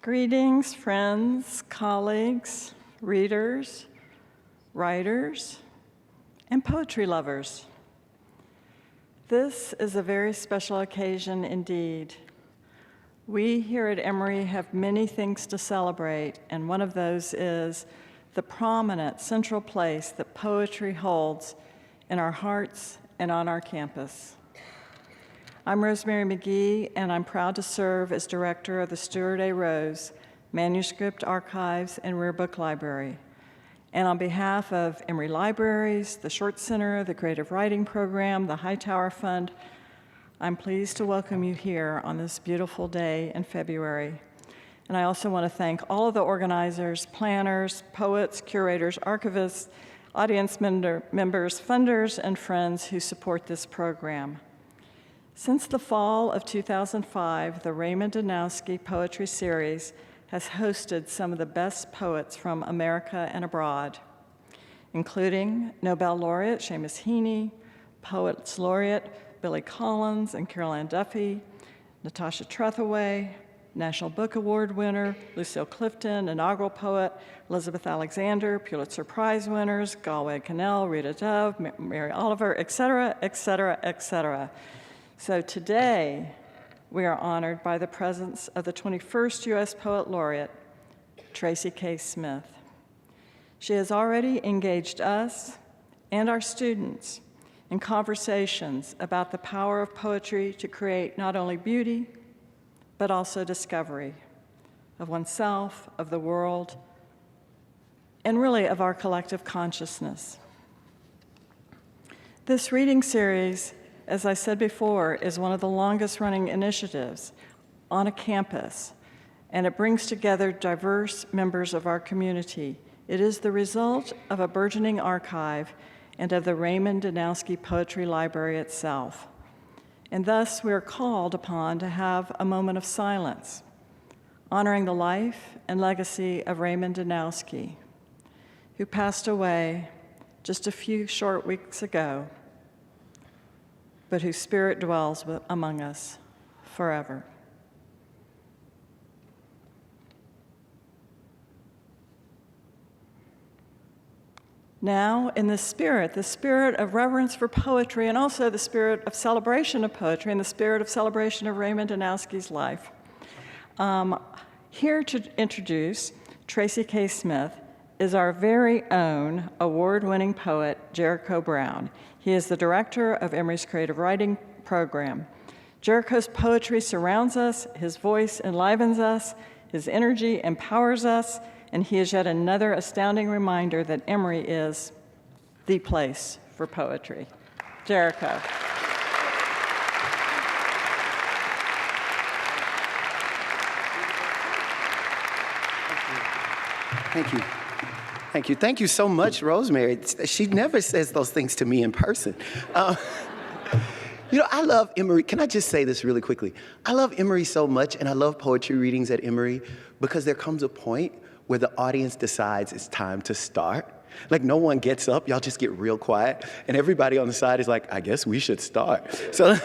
Greetings, friends, colleagues, readers, writers, and poetry lovers. This is a very special occasion indeed. We here at Emory have many things to celebrate, and one of those is the prominent central place that poetry holds in our hearts and on our campus. I'm Rosemary McGee, and I'm proud to serve as director of the Stuart A. Rose Manuscript Archives and Rare Book Library. And on behalf of Emory Libraries, the Schwartz Center, the Creative Writing Program, the Hightower Fund, I'm pleased to welcome you here on this beautiful day in February. And I also want to thank all of the organizers, planners, poets, curators, archivists, audience members, funders, and friends who support this program. Since the fall of 2005, the Raymond Danowski Poetry Series has hosted some of the best poets from America and abroad, including Nobel laureate Seamus Heaney, poets laureate Billy Collins and Carol Ann Duffy, Natasha Trethewey, National Book Award winner Lucille Clifton, inaugural poet Elizabeth Alexander, Pulitzer Prize winners Galway Cannell, Rita Dove, Mary Oliver, et cetera, et cetera, et cetera. So today, we are honored by the presence of the 21st U.S. Poet Laureate, Tracy K. Smith. She has already engaged us and our students in conversations about the power of poetry to create not only beauty, but also discovery of oneself, of the world, and really of our collective consciousness. This reading series, as I said before, is one of the longest-running initiatives on a campus, and it brings together diverse members of our community. It is the result of a burgeoning archive and of the Raymond Danowski Poetry Library itself. And thus, we are called upon to have a moment of silence, honoring the life and legacy of Raymond Danowski, who passed away just a few short weeks ago, but whose spirit dwells among us forever. Now, in the spirit of reverence for poetry, and also the spirit of celebration of poetry, and the spirit of celebration of Raymond Danowski's life, here to introduce Tracy K. Smith is our very own award-winning poet, Jericho Brown. He is the director of Emory's Creative Writing Program. Jericho's poetry surrounds us, his voice enlivens us, his energy empowers us, and he is yet another astounding reminder that Emory is the place for poetry. Jericho. Thank you. Thank you. Thank you so much, Rosemary. She never says those things to me in person. You know, I love Emory. Can I just say this really quickly? I love Emory so much, and I love poetry readings at Emory because there comes a point where the audience decides it's time to start. Like, no one gets up, y'all just get real quiet, and everybody on the side is like, I guess we should start. So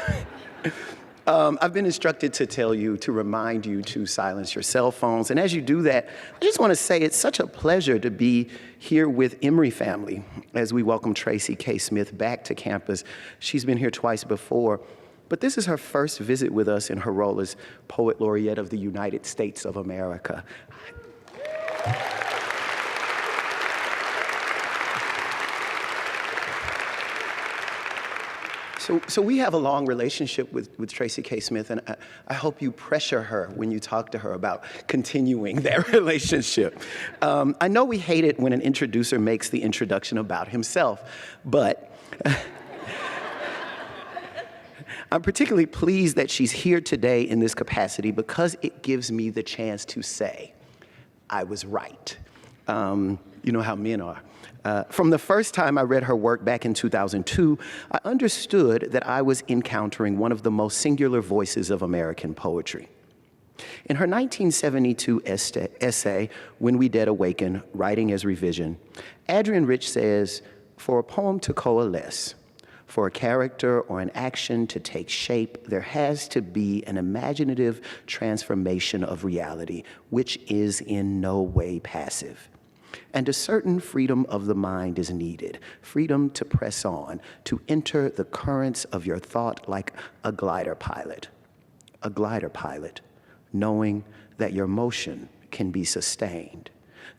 I've been instructed to tell you, to remind you to silence your cell phones. And as you do that, I just want to say it's such a pleasure to be here with Emory family as we welcome Tracy K. Smith back to campus. She's been here twice before, but this is her first visit with us in her role as Poet Laureate of the United States of America. So we have a long relationship with Tracy K. Smith, and I hope you pressure her when you talk to her about continuing that relationship. I know we hate it when an introducer makes the introduction about himself, but I'm particularly pleased that she's here today in this capacity because it gives me the chance to say, I was right. You know how men are. From the first time I read her work back in 2002, I understood that I was encountering one of the most singular voices of American poetry. In her 1972 essay, When We Dead Awaken, Writing as Revision, Adrienne Rich says, for a poem to coalesce, For a character or an action to take shape, there has to be an imaginative transformation of reality, which is in no way passive. And a certain freedom of the mind is needed, freedom to press on, to enter the currents of your thought like a glider pilot, knowing that your motion can be sustained,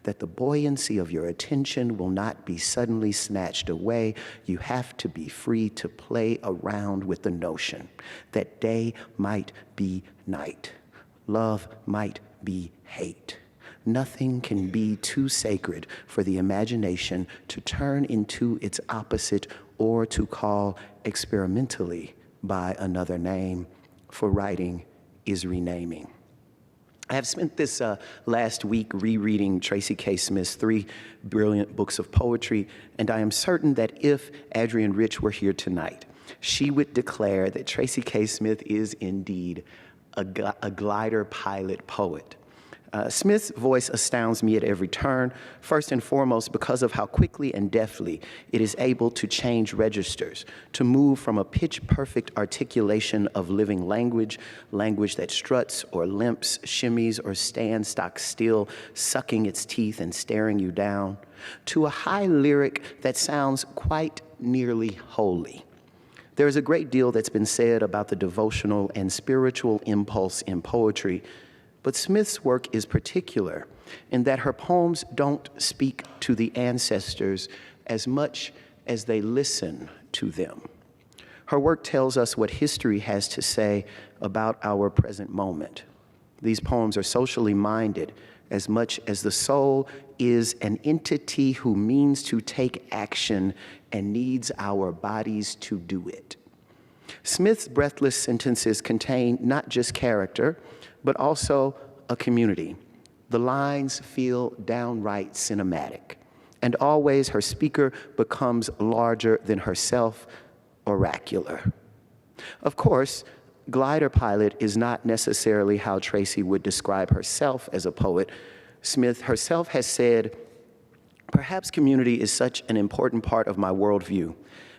that the buoyancy of your attention will not be suddenly snatched away. You have to be free to play around with the notion that day might be night, love might be hate. Nothing can be too sacred for the imagination to turn into its opposite or to call experimentally by another name, for writing is renaming. I have spent this last week rereading Tracy K. Smith's 3 brilliant books of poetry, and I am certain that if Adrienne Rich were here tonight, she would declare that Tracy K. Smith is indeed a glider pilot poet. Smith's voice astounds me at every turn, first and foremost because of how quickly and deftly it is able to change registers, to move from a pitch-perfect articulation of living language, language that struts or limps, shimmies or stands stock still, sucking its teeth and staring you down, to a high lyric that sounds quite nearly holy. There is a great deal that's been said about the devotional and spiritual impulse in poetry, but Smith's work is particular in that her poems don't speak to the ancestors as much as they listen to them. Her work tells us what history has to say about our present moment. These poems are socially minded as much as the soul is an entity who means to take action and needs our bodies to do it. Smith's breathless sentences contain not just character, but also a community. The lines feel downright cinematic, and always her speaker becomes larger than herself, oracular. Of course, glider pilot is not necessarily how Tracy would describe herself as a poet. Smith herself has said, "Perhaps community is such an important part of my worldview,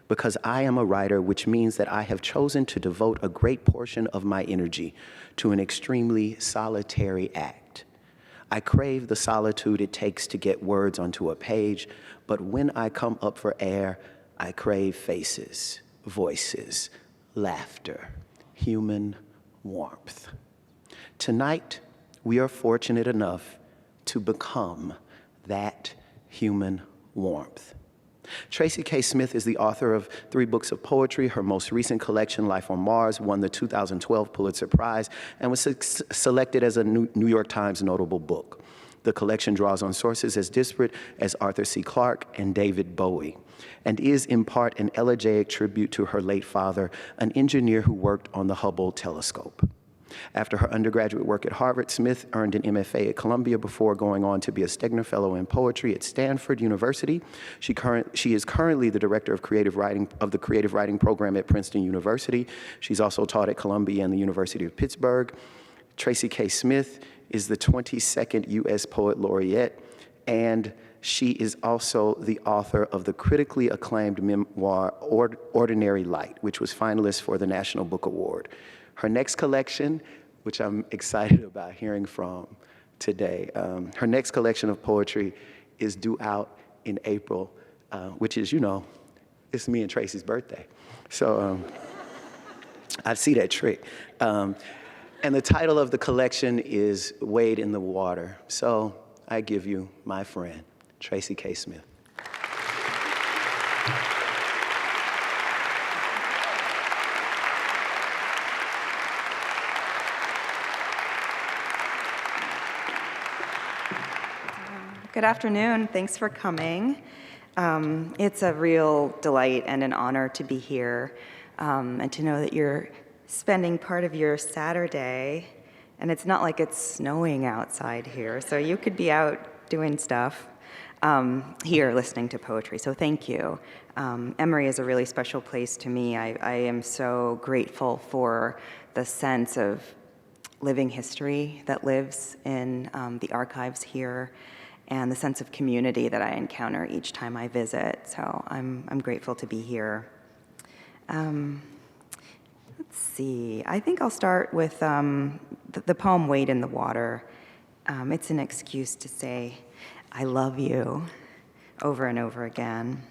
because I am a writer, which means that I have chosen to devote a great portion of my energy to an extremely solitary act. I crave the solitude it takes to get words onto a page, but when I come up for air, I crave faces, voices, laughter, human warmth." Tonight, we are fortunate enough to become that human warmth. Tracy K. Smith is the author of 3 books of poetry. Her most recent collection, Life on Mars, won the 2012 Pulitzer Prize and was selected as a New York Times notable book. The collection draws on sources as disparate as Arthur C. Clarke and David Bowie, and is in part an elegiac tribute to her late father, an engineer who worked on the Hubble Telescope. After her undergraduate work at Harvard, Smith earned an MFA at Columbia before going on to be a Stegner Fellow in Poetry at Stanford University. She is currently the director of the creative writing program at Princeton University. She's also taught at Columbia and the University of Pittsburgh. Tracy K. Smith is the 22nd U.S. Poet Laureate, and she is also the author of the critically acclaimed memoir, Ordinary Light, which was finalist for the National Book Award. Her next collection, which I'm excited about hearing from today, her next collection of poetry is due out in April, which is, it's me and Tracy's birthday. So I see that trick. And the title of the collection is Wade in the Water. So I give you my friend, Tracy K. Smith. Good afternoon. Thanks for coming. It's a real delight and an honor to be here and to know that you're spending part of your Saturday, and it's not like it's snowing outside here, so you could be out doing stuff here listening to poetry, so thank you. Emory is a really special place to me. I am so grateful for the sense of living history that lives in the archives here, and the sense of community that I encounter each time I visit. So I'm grateful to be here. Let's see. I think I'll start with the poem Wade in the Water. It's an excuse to say, I love you, over and over again.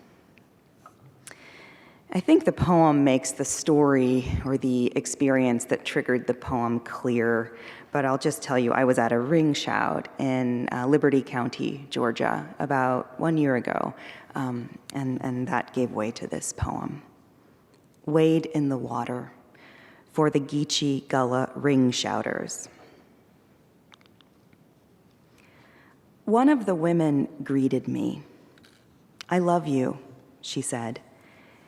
I think the poem makes the story or the experience that triggered the poem clear, but I'll just tell you, I was at a ring shout in Liberty County, Georgia, about 1 year ago, and that gave way to this poem. Wade in the Water, for the Geechee Gullah ring shouters. One of the women greeted me. I love you, she said.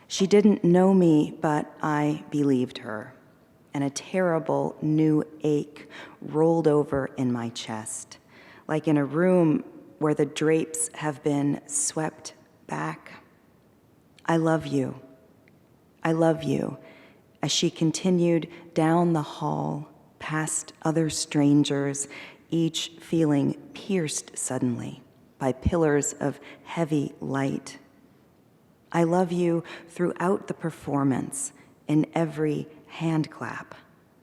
She didn't know me, but I believed her, and a terrible new ache rolled over in my chest, like in a room where the drapes have been swept back. I love you, as she continued down the hall, past other strangers, each feeling pierced suddenly by pillars of heavy light. I love you throughout the performance, in every hand clap,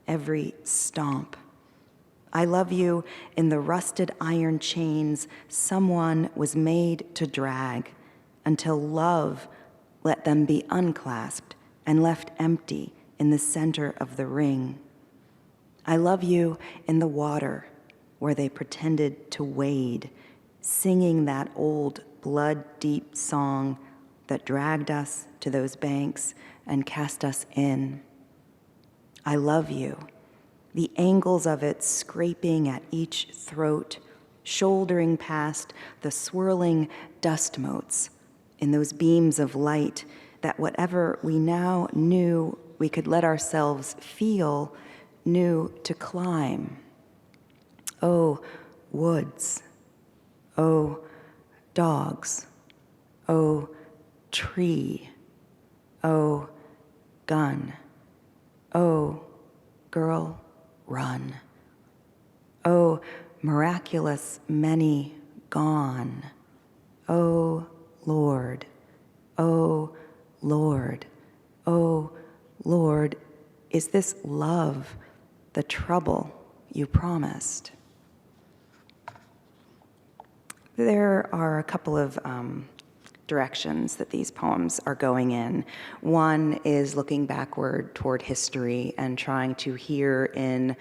every stomp. I love you in the rusted iron chains someone was made to drag until love let them be unclasped and left empty in the center of the ring. I love you in the water where they pretended to wade, singing that old blood-deep song that dragged us to those banks and cast us in. I love you, the angles of it scraping at each throat, shouldering past the swirling dust motes in those beams of light that whatever we now knew we could let ourselves feel knew to climb. Oh, woods. Oh, dogs. Oh, tree. Oh, gun. Oh, girl, run. Oh, miraculous many gone. Oh, Lord. Oh, Lord. Oh, Lord, is this love the trouble you promised? There are a couple of directions that these poems are going in. One is looking backward toward history and trying to hear in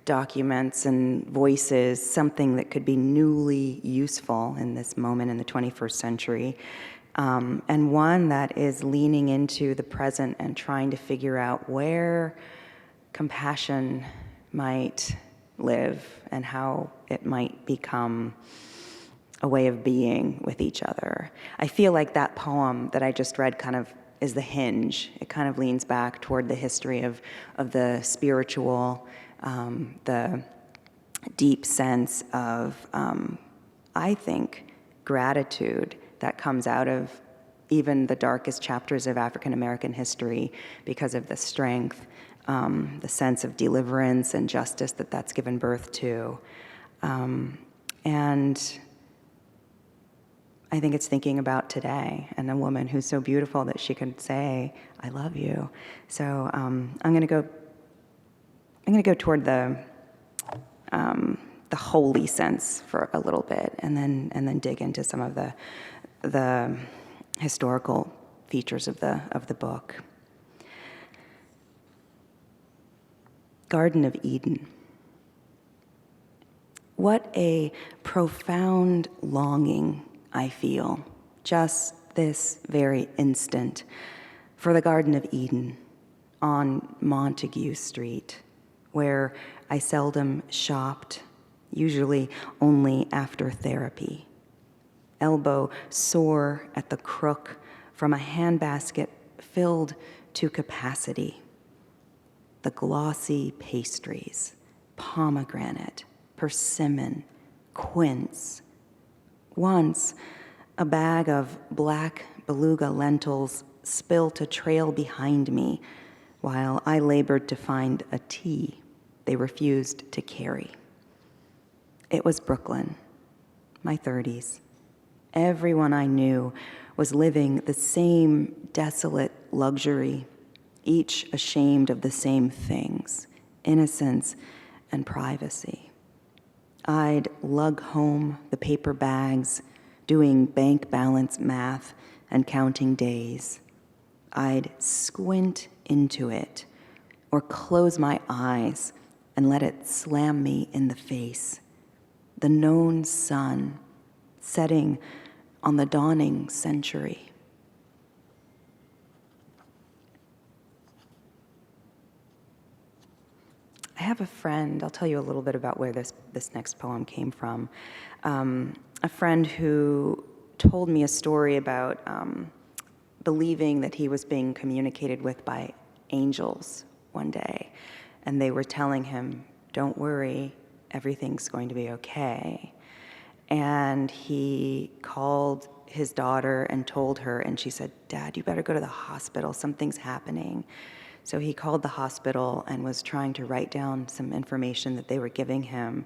documents and voices something that could be newly useful in this moment in the 21st century. And one that is leaning into the present and trying to figure out where compassion might live and how it might become a way of being with each other. I feel like that poem that I just read kind of is the hinge. It kind of leans back toward the history of the spiritual, the deep sense of, I think, gratitude that comes out of even the darkest chapters of African American history because of the strength, the sense of deliverance and justice that that's given birth to. And I think it's thinking about today and a woman who's so beautiful that she could say, I love you. So I'm going to go toward the holy sense for a little bit, and then dig into some of the historical features of the book. Garden of Eden. What a profound longing I feel, just this very instant, for the Garden of Eden on Montague Street, where I seldom shopped, usually only after therapy. Elbow sore at the crook from a handbasket filled to capacity. The glossy pastries, pomegranate, persimmon, quince. Once, a bag of black beluga lentils spilt a trail behind me while I labored to find a tea they refused to carry. It was Brooklyn, my 30s. Everyone I knew was living the same desolate luxury, each ashamed of the same things, innocence and privacy. I'd lug home the paper bags, doing bank balance math and counting days. I'd squint into it or close my eyes and let it slam me in the face. The known sun setting on the dawning century. I have a friend, I'll tell you a little bit about where this next poem came from. A friend who told me a story about believing that he was being communicated with by angels one day. And they were telling him, don't worry, everything's going to be okay. And he called his daughter and told her, and she said, Dad, you better go to the hospital, something's happening. So he called the hospital and was trying to write down some information that they were giving him.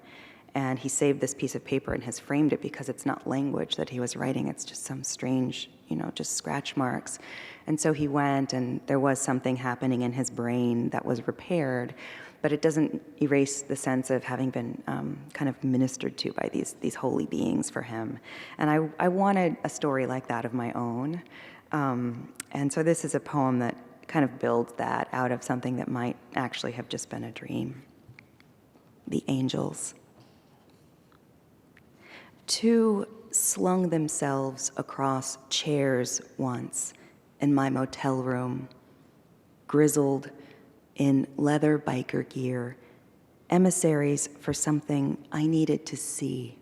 And he saved this piece of paper and has framed it because it's not language that he was writing. It's just some strange, just scratch marks. And so he went, and there was something happening in his brain that was repaired, but it doesn't erase the sense of having been kind of ministered to by these holy beings for him. And I wanted a story like that of my own. And so this is a poem that kind of builds that out of something that might actually have just been a dream. The Angels. Two slung themselves across chairs once in my motel room, grizzled in leather biker gear, emissaries for something I needed to see.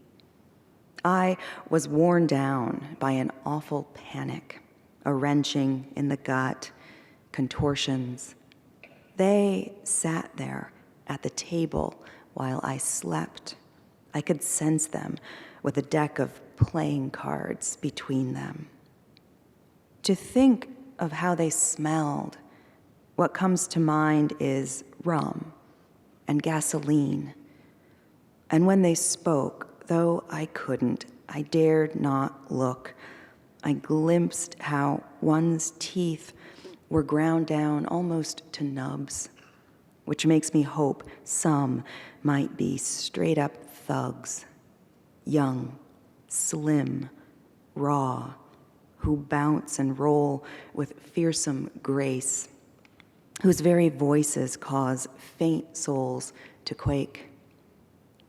I was worn down by an awful panic, a wrenching in the gut, contortions. They sat there at the table while I slept. I could sense them with a deck of playing cards between them. To think of how they smelled, what comes to mind is rum and gasoline. And when they spoke, though I couldn't, I dared not look, I glimpsed how one's teeth were ground down almost to nubs, which makes me hope some might be straight up thugs, young, slim, raw, who bounce and roll with fearsome grace, whose very voices cause faint souls to quake.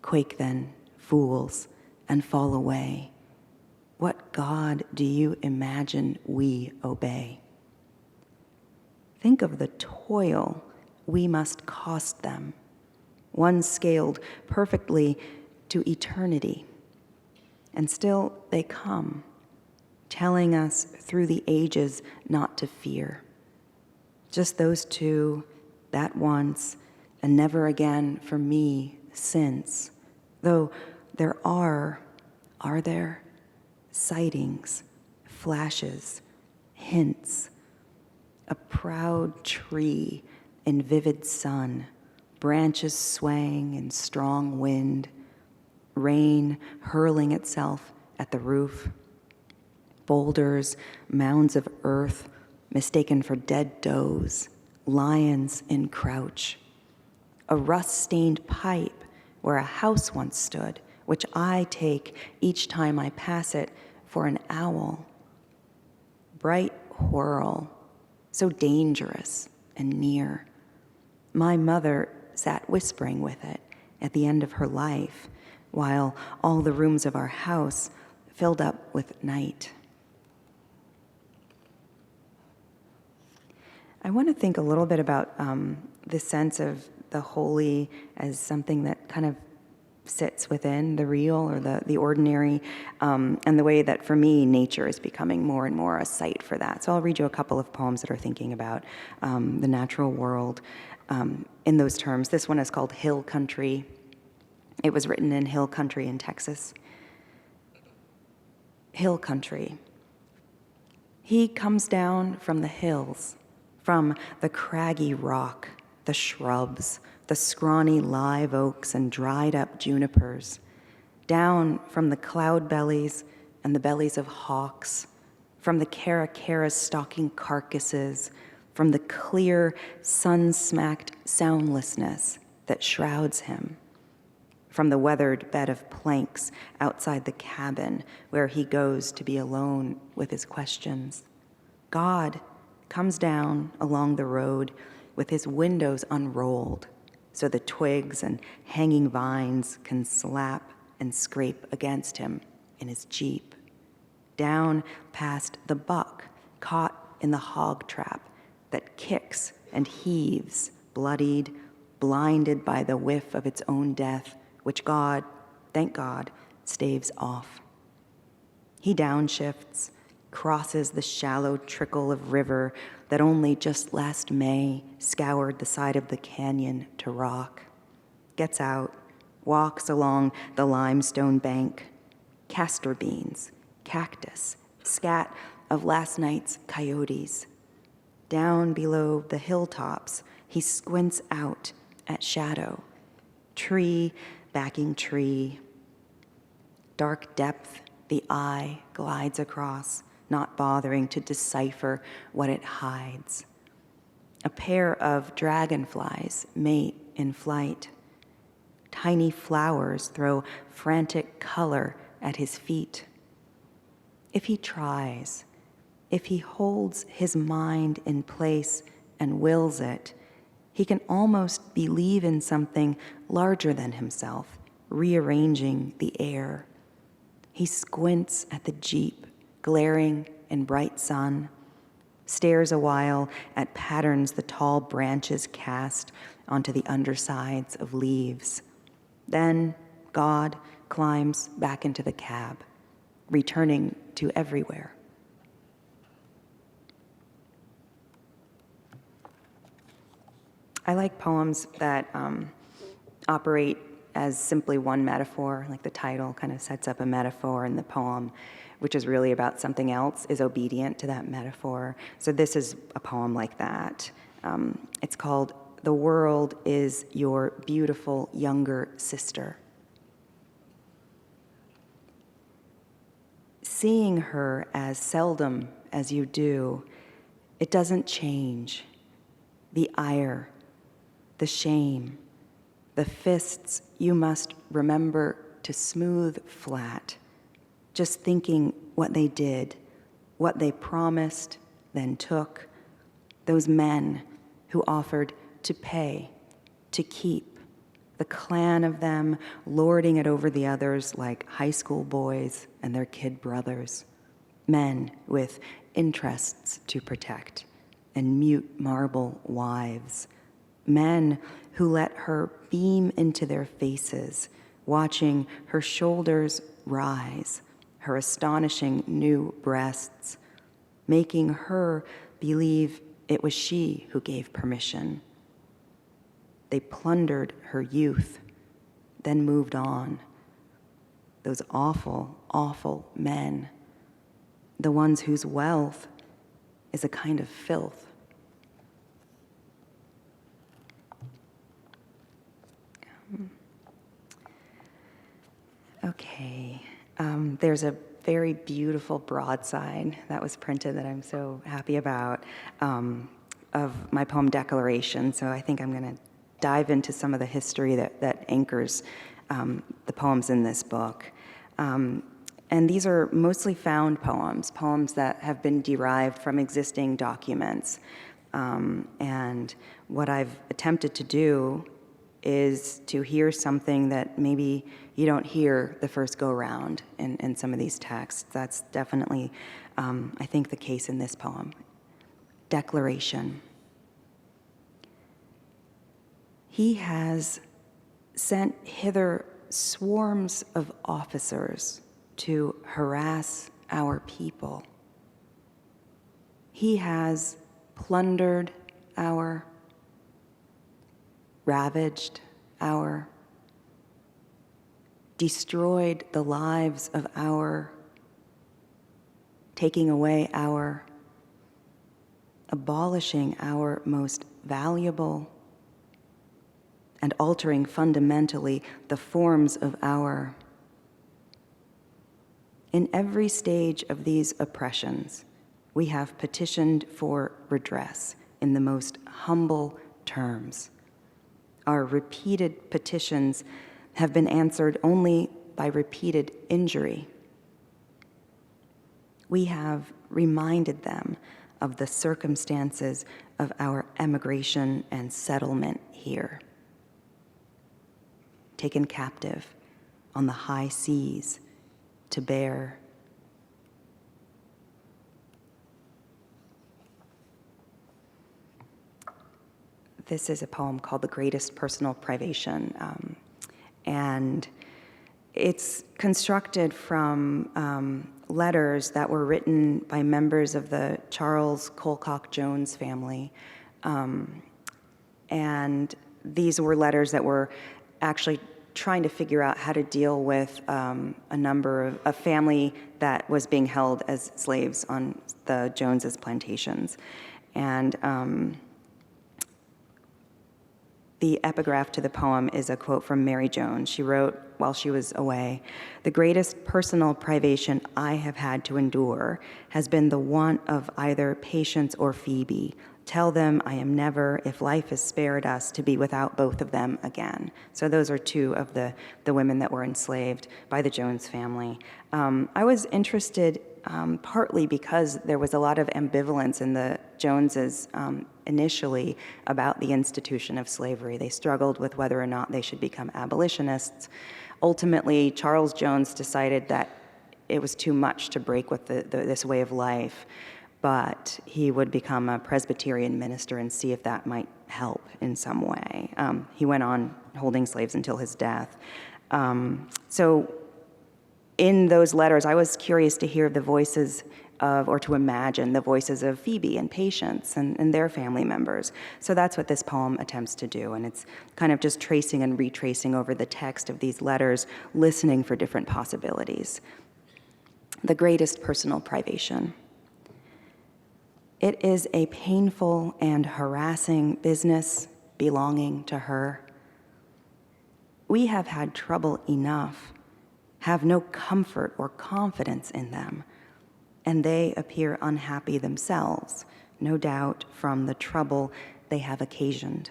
Quake then, fools, and fall away. What God do you imagine we obey? Think of the toil we must cost them, one scaled perfectly to eternity. And still they come, telling us through the ages not to fear. Just those two, that once, and never again for me since. Though there are there, sightings, flashes, hints, a proud tree in vivid sun, branches swaying in strong wind, rain hurling itself at the roof, boulders, mounds of earth mistaken for dead does, lions in crouch, a rust-stained pipe where a house once stood, which I take each time I pass it for an owl, bright whirl, so dangerous and near. My mother sat whispering with it at the end of her life, while all the rooms of our house filled up with night. I want to think a little bit about the sense of the holy as something that kind of sits within the real or the ordinary, and the way that, for me, nature is becoming more and more a site for that. So I'll read you a couple of poems that are thinking about the natural world in those terms. This one is called Hill Country. It was written in Hill Country in Texas. Hill Country. He comes down from the hills, from the craggy rock, the shrubs, the scrawny live oaks and dried up junipers, down from the cloud bellies and the bellies of hawks, from the caracaras stalking carcasses, from the clear, sun-smacked soundlessness that shrouds him, from the weathered bed of planks outside the cabin where he goes to be alone with his questions. God comes down along the road with his windows unrolled so the twigs and hanging vines can slap and scrape against him in his Jeep, down past the buck caught in the hog trap that kicks and heaves, bloodied, blinded by the whiff of its own death, which God, thank God, staves off. He downshifts, crosses the shallow trickle of river that only just last May scoured the side of the canyon to rock, gets out, walks along the limestone bank, castor beans, cactus, scat of last night's coyotes. Down below the hilltops, he squints out at shadow, tree backing tree. Dark depth the eye glides across, not bothering to decipher what it hides. A pair of dragonflies mate in flight. Tiny flowers throw frantic color at his feet. If he tries, if he holds his mind in place and wills it, he can almost believe in something larger than himself, rearranging the air. He squints at the Jeep, glaring in bright sun, stares a while at patterns the tall branches cast onto the undersides of leaves. Then God climbs back into the cab, returning to everywhere. I like poems that operate as simply one metaphor, like the title kind of sets up a metaphor, and the poem, which is really about something else, is obedient to that metaphor. So this is a poem like that. It's called "The World is Your Beautiful Younger Sister." Seeing her as seldom as you do, it doesn't change. The ire, the shame, the fists you must remember to smooth flat, just thinking what they did, what they promised, then took, those men who offered to pay, to keep, the clan of them lording it over the others like high school boys and their kid brothers, men with interests to protect and mute marble wives, men who let her beam into their faces, watching her shoulders rise, her astonishing new breasts, making her believe it was she who gave permission. They plundered her youth, then moved on. Those awful, awful men, the ones whose wealth is a kind of filth. Okay, there's a very beautiful broadside that was printed that I'm so happy about of my poem Declaration. So I think I'm going to dive into some of the history that anchors the poems in this book. And these are mostly found poems that have been derived from existing documents. And what I've attempted to do is to hear something that maybe you don't hear the first go-round in some of these texts. That's definitely, I think, the case in this poem. Declaration. He has sent hither swarms of officers to harass our people. He has plundered our, ravaged our, destroyed the lives of our, taking away our, abolishing our most valuable, and altering fundamentally the forms of our. In every stage of these oppressions, we have petitioned for redress, in the most humble terms. Our repeated petitions have been answered only by repeated injury. We have reminded them of the circumstances of our emigration and settlement here. Taken captive on the high seas to bear. This is a poem called The Greatest Personal Privation, and it's constructed from letters that were written by members of the Charles Colcock Jones family. And these were letters that were actually trying to figure out how to deal with a number of a family that was being held as slaves on the Joneses' plantations. And the epigraph to the poem is a quote from Mary Jones. She wrote while she was away, "The greatest personal privation I have had to endure has been the want of either Patience or Phoebe. Tell them I am never, if life is spared us, to be without both of them again." So those are two of the women that were enslaved by the Jones family. I was interested partly because there was a lot of ambivalence in the Joneses initially about the institution of slavery. They struggled with whether or not they should become abolitionists. Ultimately, Charles Jones decided that it was too much to break with this way of life, but he would become a Presbyterian minister and see if that might help in some way. He went on holding slaves until his death. So in those letters, I was curious to hear the voices of, or to imagine the voices of Phoebe and Patience and their family members. So that's what this poem attempts to do, and it's kind of just tracing and retracing over the text of these letters, listening for different possibilities. The greatest personal privation. It is a painful and harassing business belonging to her. We have had trouble enough, have no comfort or confidence in them, and they appear unhappy themselves, no doubt from the trouble they have occasioned.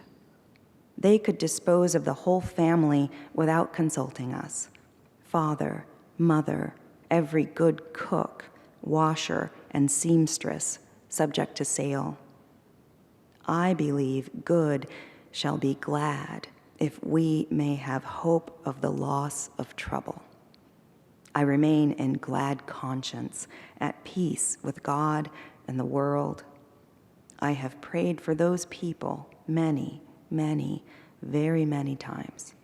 They could dispose of the whole family without consulting us. Father, mother, every good cook, washer, and seamstress, subject to sale. I believe good shall be glad if we may have hope of the loss of trouble. I remain in glad conscience, at peace with God and the world. I have prayed for those people many, many, very many times.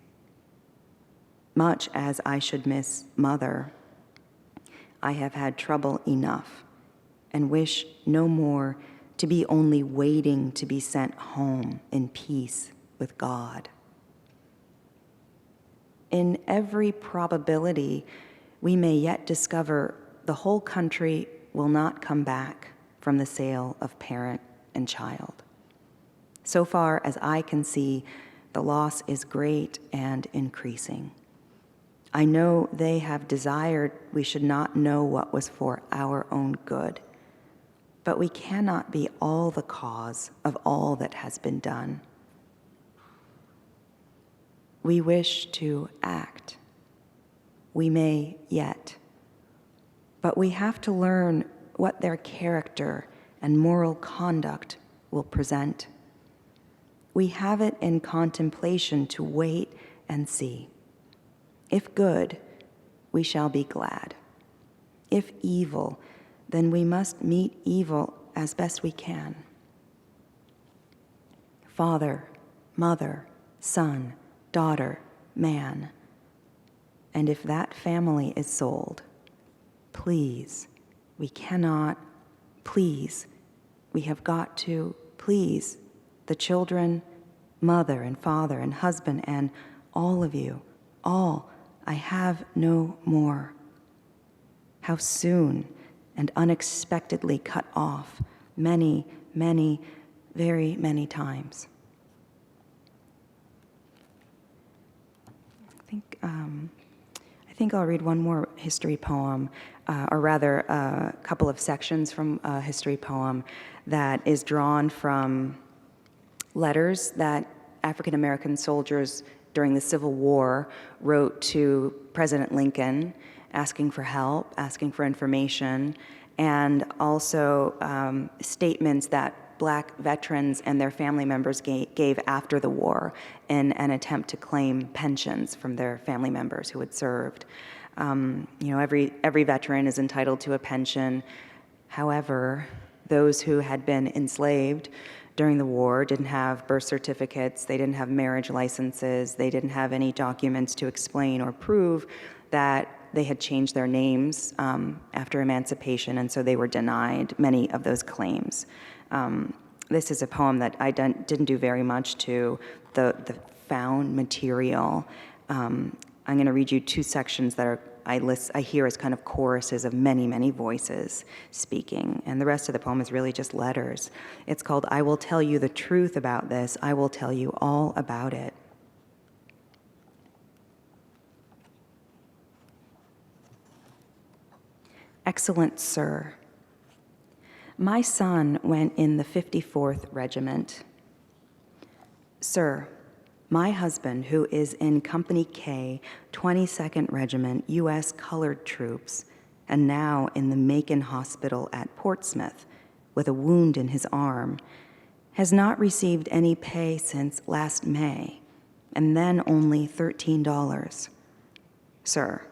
Much as I should miss Mother, I have had trouble enough and wish no more to be only waiting to be sent home in peace with God. In every probability, we may yet discover the whole country will not come back from the sale of parent and child. So far as I can see, the loss is great and increasing. I know they have desired we should not know what was for our own good, but we cannot be all the cause of all that has been done. We wish to act. We may yet, but we have to learn what their character and moral conduct will present. We have it in contemplation to wait and see. If good, we shall be glad. If evil, then we must meet evil as best we can. Father, mother, son, daughter, man. And if that family is sold, please, we cannot, please, we have got to, please, the children, mother and father and husband and all of you, all, I have no more. How soon and unexpectedly cut off, many, many, very many times. I I think I'll read one more history poem, or rather a couple of sections from a history poem that is drawn from letters that African American soldiers during the Civil War wrote to President Lincoln, asking for help, asking for information, and also statements that Black veterans and their family members gave after the war in an attempt to claim pensions from their family members who had served. Every veteran is entitled to a pension. However, those who had been enslaved during the war didn't have birth certificates, they didn't have marriage licenses, they didn't have any documents to explain or prove that they had changed their names after emancipation, and so they were denied many of those claims. This is a poem that I didn't do very much to the found material. I'm going to read you two sections that I hear as kind of choruses of many, many voices speaking, and the rest of the poem is really just letters. It's called "I Will Tell You the Truth About This. I Will Tell You All About It." Excellent Sir, my son went in the 54th Regiment. Sir, my husband, who is in Company K, 22nd Regiment, U.S. Colored Troops, and now in the Macon Hospital at Portsmouth with a wound in his arm, has not received any pay since last May, and then only $13. Sir,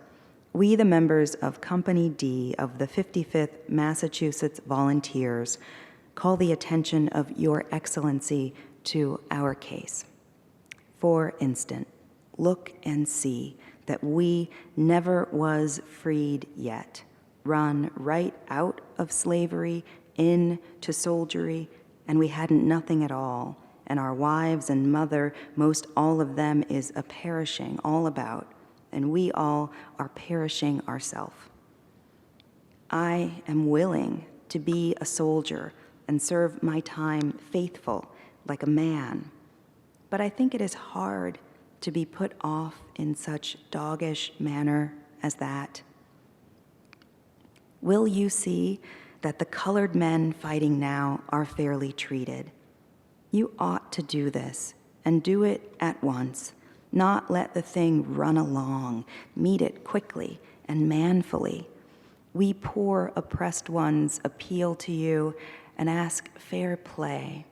we, the members of Company D of the 55th Massachusetts Volunteers, call the attention of Your Excellency to our case. For instance, look and see that we never was freed yet, run right out of slavery into soldiery, and we hadn't nothing at all, and our wives and mother, most all of them is a perishing all about, and we all are perishing ourselves. I am willing to be a soldier and serve my time faithful like a man, but I think it is hard to be put off in such doggish manner as that. Will you see that the colored men fighting now are fairly treated? You ought to do this, and do it at once. Not let the thing run along, meet it quickly and manfully. We poor oppressed ones appeal to you and ask fair play.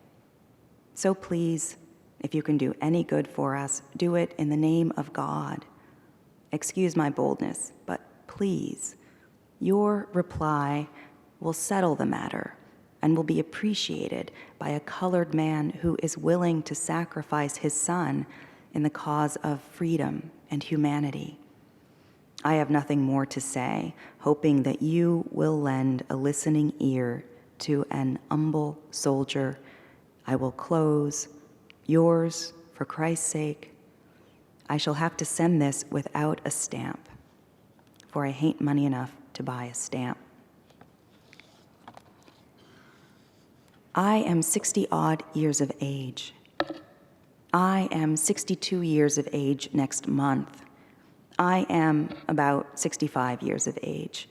So please, if you can do any good for us, do it in the name of God. Excuse my boldness, but please, your reply will settle the matter and will be appreciated by a colored man who is willing to sacrifice his son in the cause of freedom and humanity. I have nothing more to say, hoping that you will lend a listening ear to an humble soldier. I will close. Yours, for Christ's sake. I shall have to send this without a stamp, for I hate money enough to buy a stamp. I am 60-odd years of age. I am 62 years of age next month. I am about 65 years of age.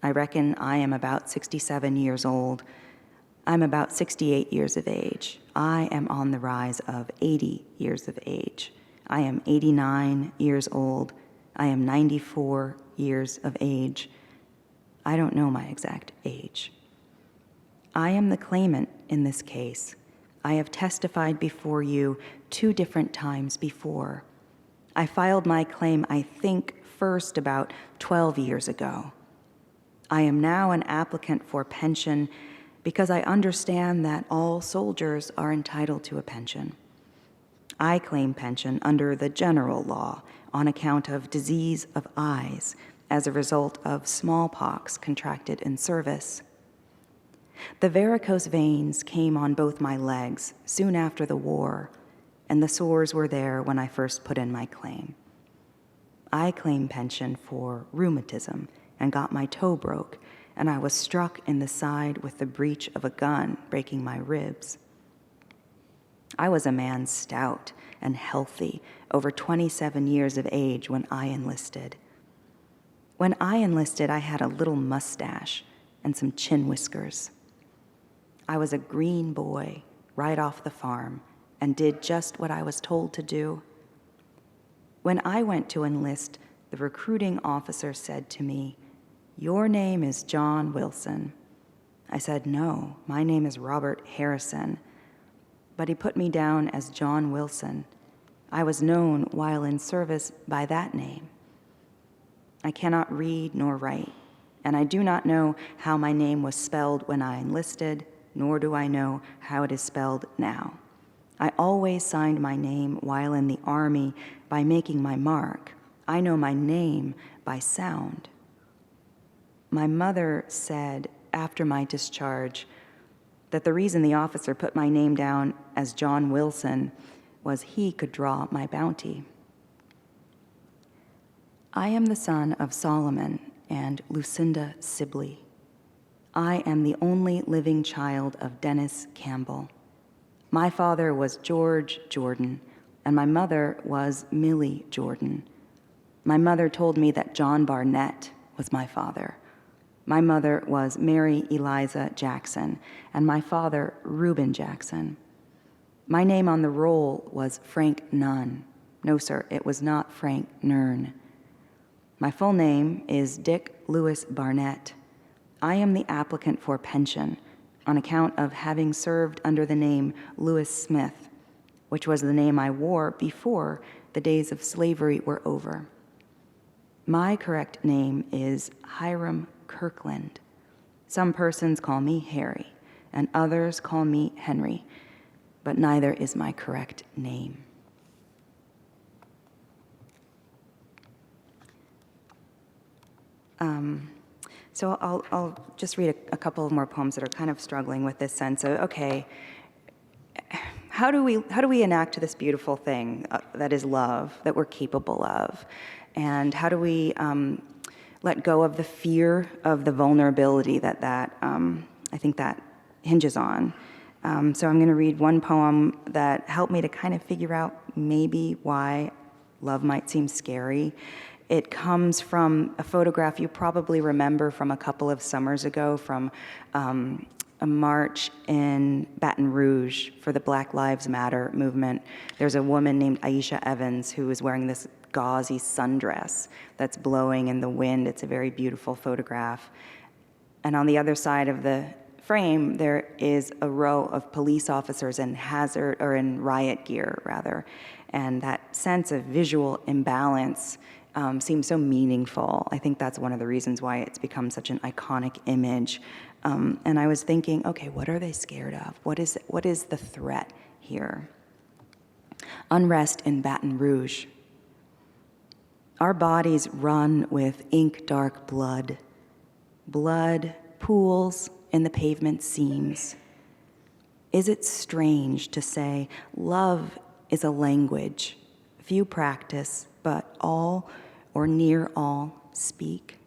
I reckon I am about 67 years old. I'm about 68 years of age. I am on the rise of 80 years of age. I am 89 years old. I am 94 years of age. I don't know my exact age. I am the claimant in this case. I have testified before you 2 different times before. I filed my claim, I think, first about 12 years ago. I am now an applicant for pension because I understand that all soldiers are entitled to a pension. I claim pension under the general law on account of disease of eyes as a result of smallpox contracted in service. The varicose veins came on both my legs soon after the war, and the sores were there when I first put in my claim. I claim pension for rheumatism and got my toe broke, and I was struck in the side with the breech of a gun, breaking my ribs. I was a man stout and healthy, over 27 years of age when I enlisted. When I enlisted, I had a little mustache and some chin whiskers. I was a green boy right off the farm and did just what I was told to do. When I went to enlist, the recruiting officer said to me, "Your name is John Wilson." I said, "No, my name is Robert Harrison." But he put me down as John Wilson. I was known while in service by that name. I cannot read nor write, and I do not know how my name was spelled when I enlisted, nor do I know how it is spelled now. I always signed my name while in the Army by making my mark. I know my name by sound. My mother said after my discharge that the reason the officer put my name down as John Wilson was he could draw my bounty. I am the son of Solomon and Lucinda Sibley. I am the only living child of Dennis Campbell. My father was George Jordan, and my mother was Millie Jordan. My mother told me that John Barnett was my father. My mother was Mary Eliza Jackson, and my father, Reuben Jackson. My name on the roll was Frank Nunn. No, sir, it was not Frank Nern. My full name is Dick Lewis Barnett. I am the applicant for pension on account of having served under the name Lewis Smith, which was the name I wore before the days of slavery were over. My correct name is Hiram Kirkland. Some persons call me Harry, and others call me Henry, but neither is my correct name. So I'll just read a couple of more poems that are kind of struggling with this sense of, okay, how do we enact this beautiful thing that is love, that we're capable of? And how do we let go of the fear of the vulnerability that I think that hinges on? So I'm going to read one poem that helped me to kind of figure out maybe why love might seem scary. It comes from a photograph you probably remember from a couple of summers ago from a march in Baton Rouge for the Black Lives Matter movement. There's a woman named Aisha Evans who is wearing this gauzy sundress that's blowing in the wind. It's a very beautiful photograph. And on the other side of the frame, there is a row of police officers in riot gear, rather. And that sense of visual imbalance seems so meaningful. I think that's one of the reasons why it's become such an iconic image. And I was thinking, okay, what are they scared of? What is the threat here? Unrest in Baton Rouge. Our bodies run with ink-dark blood. Blood pools in the pavement seams. Is it strange to say love is a language few practice, but all or near all speak?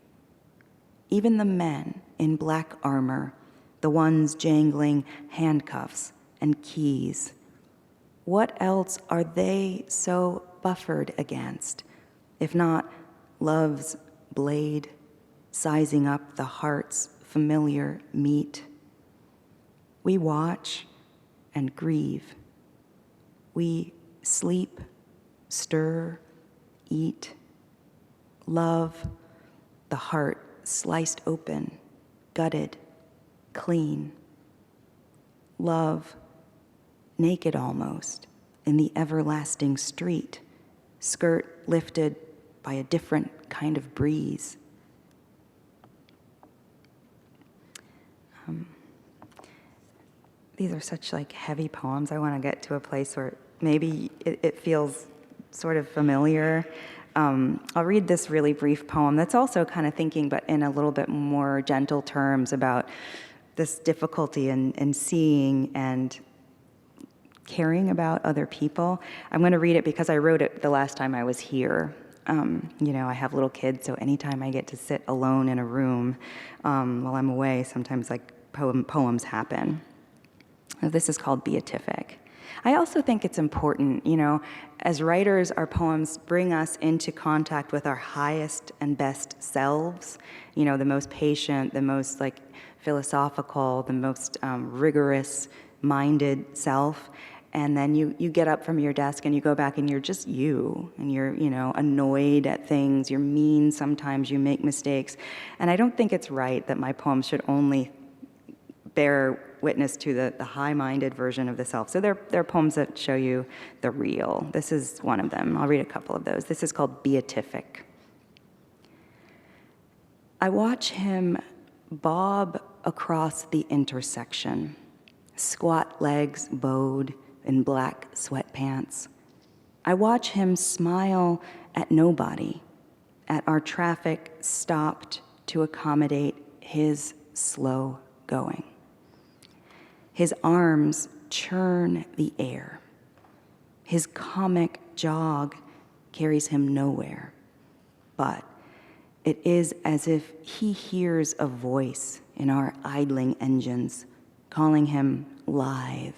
Even the men in black armor, the ones jangling handcuffs and keys, what else are they so buffered against, if not love's blade, sizing up the heart's familiar meat? We watch and grieve. We sleep, stir, eat. Love, the heart sliced open, gutted, clean. Love, naked almost, in the everlasting street, skirt lifted by a different kind of breeze. These are such heavy poems. I want to get to a place where maybe it feels sort of familiar. I'll read this really brief poem that's also kind of thinking, but in a little bit more gentle terms, about this difficulty in seeing and caring about other people. I'm going to read it because I wrote it the last time I was here. I have little kids, so anytime I get to sit alone in a room while I'm away, sometimes poems happen. This is called Beatific. I also think it's important, as writers, our poems bring us into contact with our highest and best selves, the most patient, the most philosophical, the most rigorous-minded self. And then you get up from your desk and you go back and you're just you, and you're, annoyed at things, you're mean sometimes, you make mistakes. And I don't think it's right that my poems should only bear witness to the high-minded version of the self. So there are poems that show you the real. This is one of them. I'll read a couple of those. This is called Beatific. I watch him bob across the intersection, squat legs bowed in black sweatpants. I watch him smile at nobody, at our traffic stopped to accommodate his slow going. His arms churn the air. His comic jog carries him nowhere. But it is as if he hears a voice in our idling engines, calling him lithe,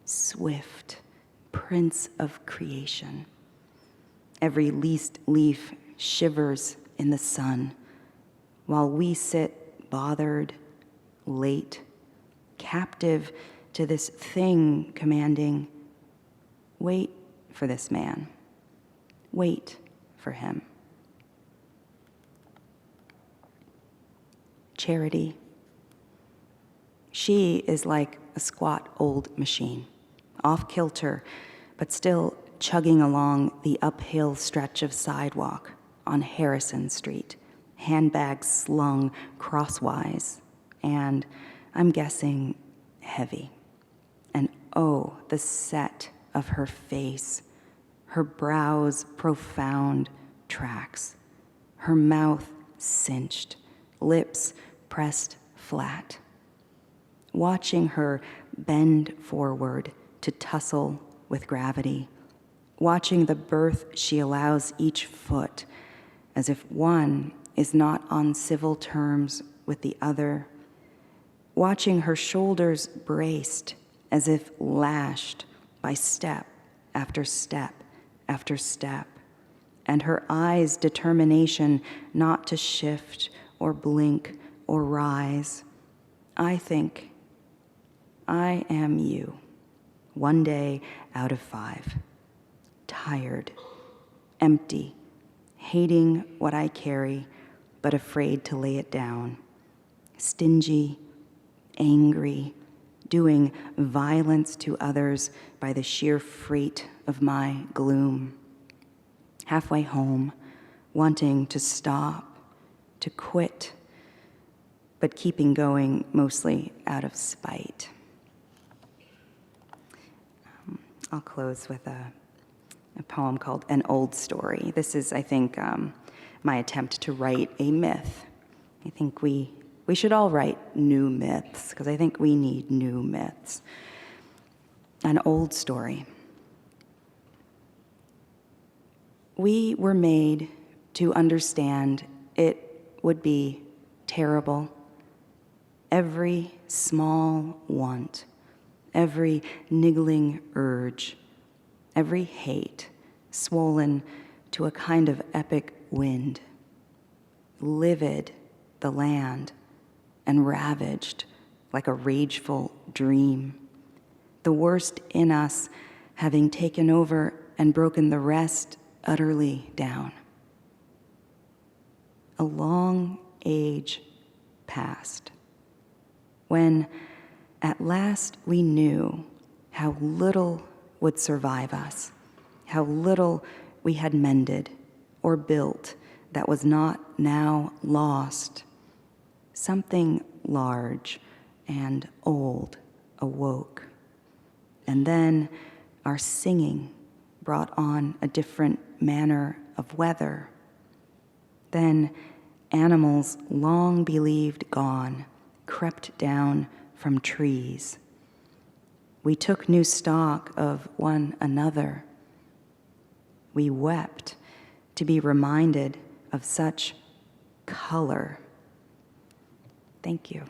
swift, prince of creation. Every least leaf shivers in the sun, while we sit bothered, late, captive to this thing commanding, wait for this man, wait for him. Charity. She is like a squat old machine, off kilter, but still chugging along the uphill stretch of sidewalk on Harrison Street, handbags slung crosswise, and I'm guessing heavy. And oh, the set of her face, her brows profound tracks, her mouth cinched, lips pressed flat. Watching her bend forward to tussle with gravity, watching the birth she allows each foot, as if one is not on civil terms with the other, watching her shoulders braced as if lashed by step after step after step, and her eyes' determination not to shift or blink or rise. I think I am you, one day out of 5, tired, empty, hating what I carry, but afraid to lay it down, stingy, angry, doing violence to others by the sheer freight of my gloom. Halfway home, wanting to stop, to quit, but keeping going mostly out of spite. I'll close with a poem called An Old Story. This is, I think, my attempt to write a myth. I think we should all write new myths, because I think we need new myths. An old story. We were made to understand it would be terrible. Every small want, every niggling urge, every hate swollen to a kind of epic wind, livid the land, and ravaged like a rageful dream, the worst in us having taken over and broken the rest utterly down. A long age passed, when at last we knew how little would survive us, how little we had mended or built that was not now lost. Something large and old awoke. And then our singing brought on a different manner of weather. Then animals long believed gone crept down from trees. We took new stock of one another. We wept to be reminded of such color. Thank you.